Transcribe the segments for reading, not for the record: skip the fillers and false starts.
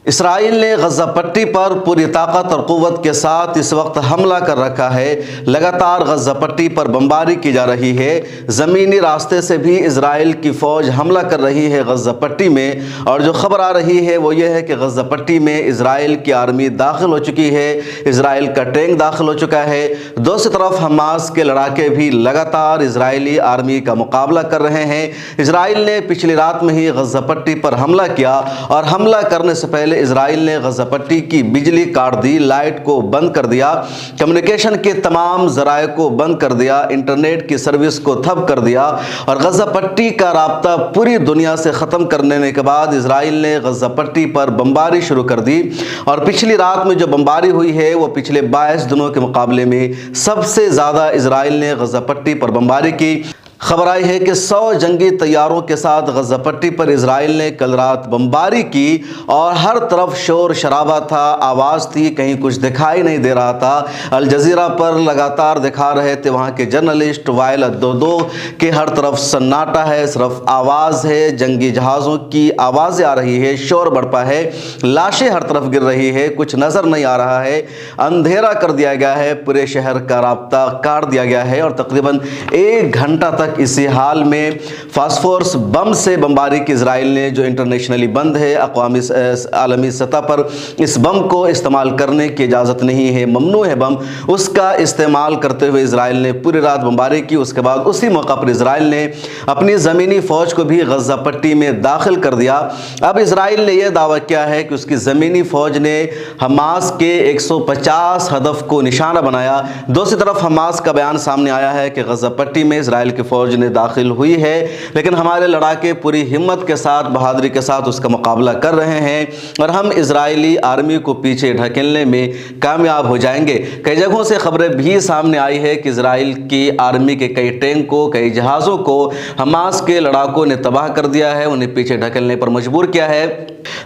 اسرائیل نے غزہ پٹی پر پوری طاقت اور قوت کے ساتھ اس وقت حملہ کر رکھا ہے۔ لگاتار غزہ پٹی پر بمباری کی جا رہی ہے۔ زمینی راستے سے بھی اسرائیل کی فوج حملہ کر رہی ہے غزہ پٹی میں، اور جو خبر آ رہی ہے وہ یہ ہے کہ غزہ پٹی میں اسرائیل کی آرمی داخل ہو چکی ہے، اسرائیل کا ٹینک داخل ہو چکا ہے۔ دوسری طرف حماس کے لڑاکے بھی لگاتار اسرائیلی آرمی کا مقابلہ کر رہے ہیں۔ اسرائیل نے پچھلی رات میں ہی غزہ پٹی پر حملہ کیا، اور حملہ کرنے سے پہلے اسرائیل نے غزہ پٹی کی بجلی کاٹ دی، لائٹ کو بند کر دیا، کمیونیکیشن کے تمام ذرائع کو بند کر دیا، انٹرنیٹ کی سروس کو ٹھپ کر دیا، اور غزہ پٹی کا رابطہ پوری دنیا سے ختم کرنے کے بعد اسرائیل نے غزہ پٹی پر بمباری شروع کر دی۔ اور پچھلی رات میں جو بمباری ہوئی ہے وہ پچھلے 22 دنوں کے مقابلے میں سب سے زیادہ اسرائیل نے غزہ پٹی پر بمباری کی۔ خبر آئی ہے کہ 100 جنگی طیاروں کے ساتھ غزہ پٹی پر اسرائیل نے کل رات بمباری کی، اور ہر طرف شور شرابہ تھا، آواز تھی، کہیں کچھ دکھائی نہیں دے رہا تھا۔ الجزیرہ پر لگاتار دکھا رہے تھے وہاں کے جرنلسٹ وائل الدودو کہ ہر طرف سناٹا ہے، صرف آواز ہے، جنگی جہازوں کی آوازیں آ رہی ہے، شور بڑھتا ہے، لاشیں ہر طرف گر رہی ہے، کچھ نظر نہیں آ رہا ہے، اندھیرا کر دیا گیا ہے، پورے شہر کا رابطہ کاٹ دیا گیا ہے، اور تقریباً 1 گھنٹہ تک اسی حال میں فاسفورس بم سے بمباری کی اسرائیل نے، جو انٹرنیشنلی بند ہے، عالمی سطح پر اس بم کو استعمال کرنے کی اجازت نہیں ہے، ممنوع ہے بم، اس کا استعمال کرتے ہوئے اسرائیل نے پوری رات بمباری کی۔ اس کے بعد اسی موقع پر اسرائیل نے اپنی زمینی فوج کو بھی غزہ پٹی میں داخل کر دیا۔ اب اسرائیل نے یہ دعویٰ کیا ہے کہ اس کی زمینی فوج نے حماس کے 150 ہدف کو نشانہ بنایا۔ دوسری طرف حماس کا بیان سامنے آیا ہے کہ غزہ پٹی میں اسرائیل کی فوج نے داخل ہوئی ہے، لیکن ہمارے لڑاکے پوری ہمت کے ساتھ، بہادری کے ساتھ اس کا مقابلہ کر رہے ہیں، اور ہم اسرائیلی آرمی کو پیچھے ڈھکیلنے میں کامیاب ہو جائیں گے۔ کئی جگہوں سے خبریں بھی سامنے آئی ہے کہ اسرائیل کی آرمی کے کئی ٹینکوں، کئی جہازوں کو حماس کے لڑاکوں نے تباہ کر دیا ہے، انہیں پیچھے ڈھکیلنے پر مجبور کیا ہے،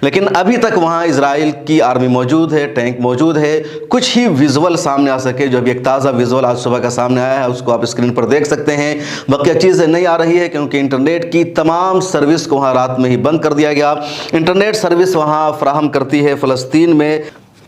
لیکن ابھی تک وہاں اسرائیل کی آرمی موجود ہے، ٹینک موجود ہے۔ کچھ ہی ویژول سامنے آ سکے، جو ابھی ایک تازہ ویژول آج صبح کا سامنے آیا ہے، اس کو آپ اسکرین پر دیکھ سکتے ہیں۔ بقیہ چیزیں نہیں آ رہی ہے کیونکہ انٹرنیٹ کی تمام سروس کو وہاں رات میں ہی بند کر دیا گیا۔ انٹرنیٹ سروس وہاں فراہم کرتی ہے فلسطین میں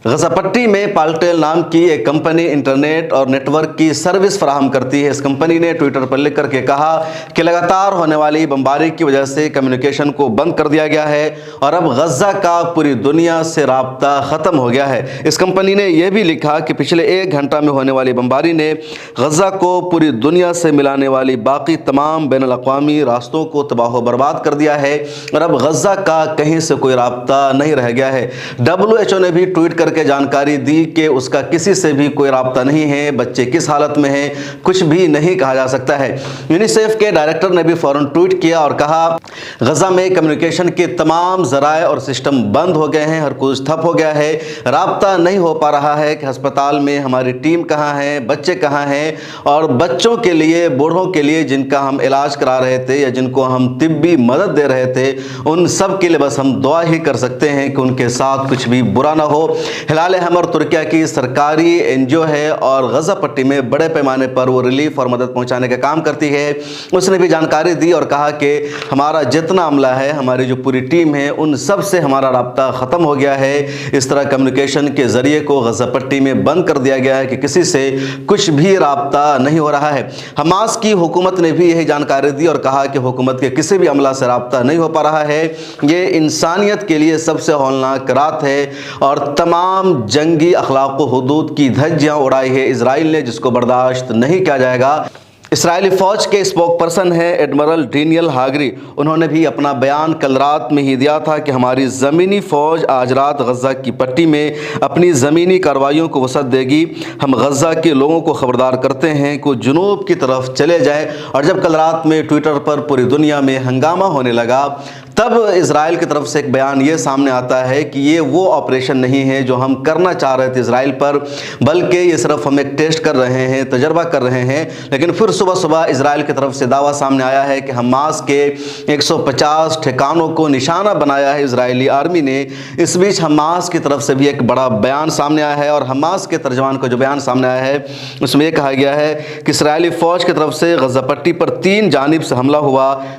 غزہ پٹی میں پالٹیل نام کی ایک کمپنی انٹرنیٹ اور نیٹ ورک کی سروس فراہم کرتی ہے۔ اس کمپنی نے ٹویٹر پر لکھ کر کے کہا کہ لگاتار ہونے والی بمباری کی وجہ سے کمیونیکیشن کو بند کر دیا گیا ہے، اور اب غزہ کا پوری دنیا سے رابطہ ختم ہو گیا ہے۔ اس کمپنی نے یہ بھی لکھا کہ پچھلے 1 گھنٹہ میں ہونے والی بمباری نے غزہ کو پوری دنیا سے ملانے والی باقی تمام بین الاقوامی راستوں کو تباہ و برباد کر دیا ہے، اور اب غزہ کا کہیں سے کوئی رابطہ نہیں رہ گیا ہے۔ WHO نے بھی ٹویٹ کر کے جانکاری دی کہ اس کا کسی سے بھی کوئی رابطہ نہیں ہے، بچے کس حالت میں ہیں کچھ بھی نہیں کہا جا سکتا ہے۔ یونیسیف کے ڈائریکٹر نے بھی فوراً ٹویٹ کیا اور کہا غزہ میں کمیونیکیشن کے تمام ذرائع اور سسٹم بند ہو گئے ہیں، ہر کچھ ٹھپ ہو گیا ہے، رابطہ نہیں ہو پا رہا ہے کہ ہسپتال میں ہماری ٹیم کہاں ہے، بچے کہاں ہیں، اور بچوں کے لیے، بوڑھوں کے لیے جن کا ہم علاج کرا رہے تھے یا جن کو ہم طبی مدد دے رہے تھے، ان سب کے لیے بس ہم دعا ہی کر سکتے ہیں کہ ان کے ساتھ کچھ بھی برا نہ ہو۔ ہلال احمر ترکیہ کی سرکاری NGO ہے، اور غزہ پٹی میں بڑے پیمانے پر وہ ریلیف اور مدد پہنچانے کا کام کرتی ہے۔ اس نے بھی جانکاری دی اور کہا کہ ہمارا جتنا عملہ ہے، ہماری جو پوری ٹیم ہے، ان سب سے ہمارا رابطہ ختم ہو گیا ہے۔ اس طرح کمیونیکیشن کے ذریعے کو غزہ پٹی میں بند کر دیا گیا ہے کہ کسی سے کچھ بھی رابطہ نہیں ہو رہا ہے۔ حماس کی حکومت نے بھی یہی جانکاری دی اور کہا کہ حکومت کے کسی بھی عملہ سے رابطہ نہیں ہو پا رہا ہے۔ یہ انسانیت کے لیے سب سے ہولناک رات ہے، اور تمام جنگی اخلاق و حدود کی دھجیاں اڑائی ہے اسرائیل نے، جس کو برداشت نہیں کیا جائے گا۔ اسرائیلی فوج کے اسپوک پرسن ہیں ایڈمرل ڈینیل ہاگری، انہوں نے بھی اپنا بیان کل رات میں ہی دیا تھا کہ ہماری زمینی فوج آج رات غزہ کی پٹی میں اپنی زمینی کارروائیوں کو وسعت دے گی۔ ہم غزہ کے لوگوں کو خبردار کرتے ہیں کہ جنوب کی طرف چلے جائیں۔ اور جب کل رات میں ٹویٹر پر پوری دنیا میں ہنگامہ ہونے لگا، تب اسرائیل کی طرف سے ایک بیان یہ سامنے آتا ہے کہ یہ وہ آپریشن نہیں ہے جو ہم کرنا چاہ رہے تھے اسرائیل پر، بلکہ یہ صرف ہم ایک ٹیسٹ کر رہے ہیں، تجربہ کر رہے ہیں۔ لیکن پھر صبح اسرائیل کی طرف سے دعویٰ سامنے آیا ہے کہ حماس کے 150 ٹھکانوں کو نشانہ بنایا ہے اسرائیلی آرمی نے۔ اس بیچ حماس کی طرف سے بھی ایک بڑا بیان سامنے آیا ہے، اور حماس کے ترجمان کا جو بیان سامنے آیا ہے اس میں یہ کہا گیا ہے کہ اسرائیلی فوج کی طرف سے غزہ پٹی پر 3 جانب سے حملہ ہوا،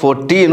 14,